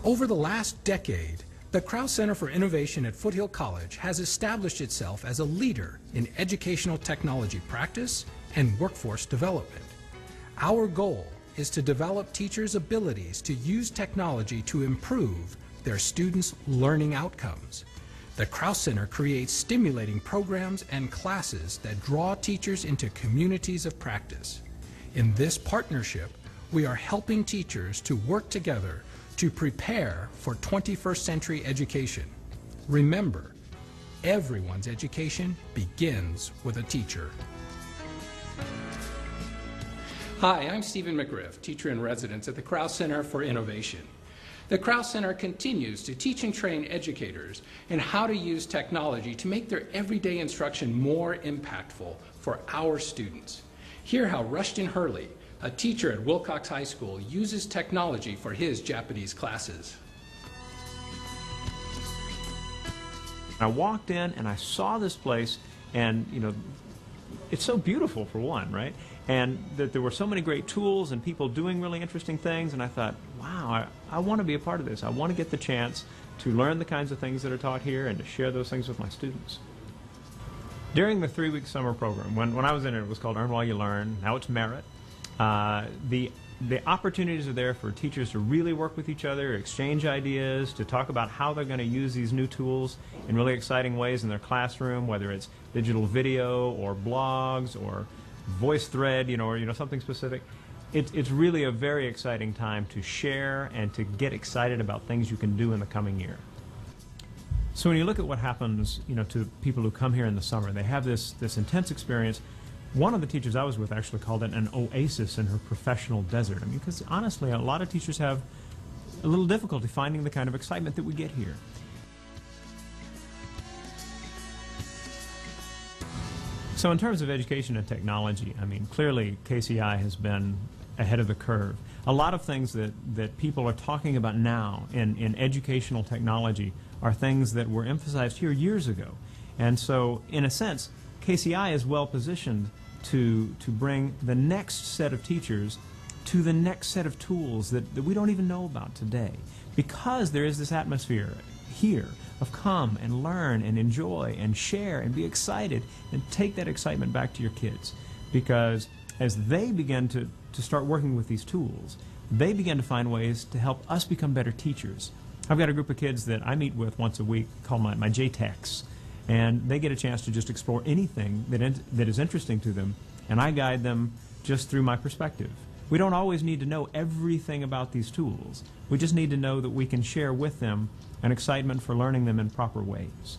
Over the last decade, the Krause Center for Innovation at Foothill College has established itself as a leader in educational technology practice and workforce development. Our goal is to develop teachers' abilities to use technology to improve their students' learning outcomes. The Krause Center creates stimulating programs and classes that draw teachers into communities of practice. In this partnership, we are helping teachers to work together to prepare for 21st century education. Remember, everyone's education begins with a teacher. Hi, I'm Stephen McGriff, teacher in residence at the Krause Center for Innovation. The Krause Center continues to teach and train educators in how to use technology to make their everyday instruction more impactful for our students. Hear how Rushton Hurley, a teacher at Wilcox High School, uses technology for his Japanese classes. I walked in and I saw this place, and it's so beautiful for one, right? And that there were so many great tools and people doing really interesting things, and I thought, wow, I want to be a part of this. I want to get the chance to learn the kinds of things that are taught here and to share those things with my students. During the 3-week summer program, when I was in it, it was called Earn While You Learn. Now it's Merit. The opportunities are there for teachers to really work with each other, exchange ideas, to talk about how they're going to use these new tools in really exciting ways in their classroom, whether it's digital video or blogs or VoiceThread, or something specific. It's really a very exciting time to share and to get excited about things you can do in the coming year. So when you look at what happens, to people who come here in the summer, they have this intense experience. One of the teachers I was with actually called it an oasis in her professional desert. I mean, because honestly, a lot of teachers have a little difficulty finding the kind of excitement that we get here. So in terms of education and technology, I mean, clearly KCI has been ahead of the curve. A lot of things that people are talking about now in educational technology are things that were emphasized here years ago. And so, in a sense, KCI is well positioned to bring the next set of teachers to the next set of tools that we don't even know about today, because there is this atmosphere here of come and learn and enjoy and share and be excited and take that excitement back to your kids, because as they begin to start working with these tools, they begin to find ways to help us become better teachers. I've got a group of kids that I meet with once a week called my JTechs. And they get a chance to just explore anything that is interesting to them, and I guide them just through my perspective. We don't always need to know everything about these tools. We just need to know that we can share with them an excitement for learning them in proper ways.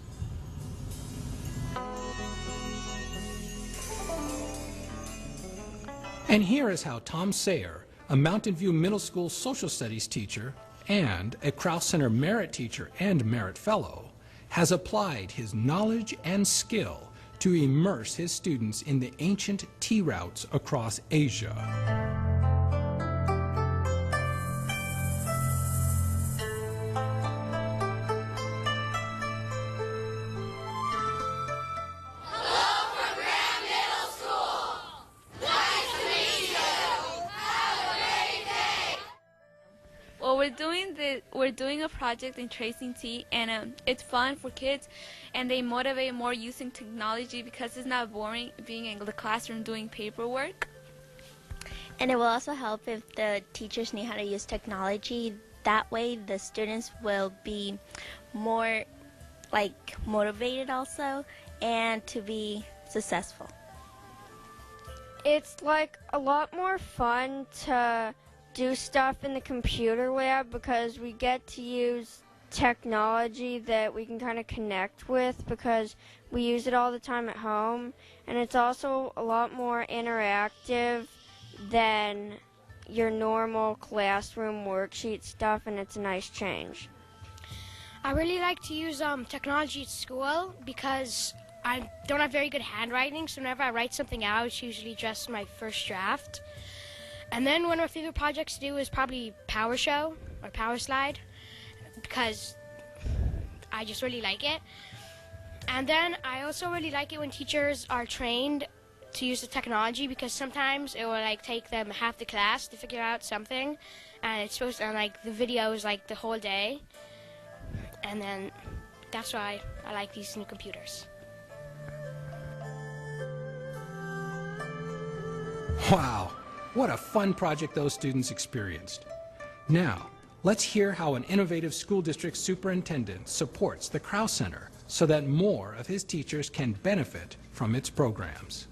And here is how Tom Sayer, a Mountain View Middle School social studies teacher and a Krause Center Merit teacher and Merit Fellow, has applied his knowledge and skill to immerse his students in the ancient tea routes across Asia. Well, we're doing a project in tracing tea, and it's fun for kids, and they motivate more using technology because it's not boring being in the classroom doing paperwork. And it will also help if the teachers know how to use technology. That way the students will be more motivated also, and to be successful. It's a lot more fun to do stuff in the computer lab because we get to use technology that we can kind of connect with because we use it all the time at home, and it's also a lot more interactive than your normal classroom worksheet stuff, and it's a nice change. I really like to use technology at school because I don't have very good handwriting, so whenever I write something out, it's usually just my first draft. And then one of my favorite projects to do is probably PowerShow or PowerSlide because I just really like it. And then I also really like it when teachers are trained to use the technology because sometimes it will take them half the class to figure out something. and it's supposed to, and like the video is like the whole day, and then that's why I like these new computers. Wow, what a fun project those students experienced. Now, let's hear how an innovative school district superintendent supports the Krause Center so that more of his teachers can benefit from its programs.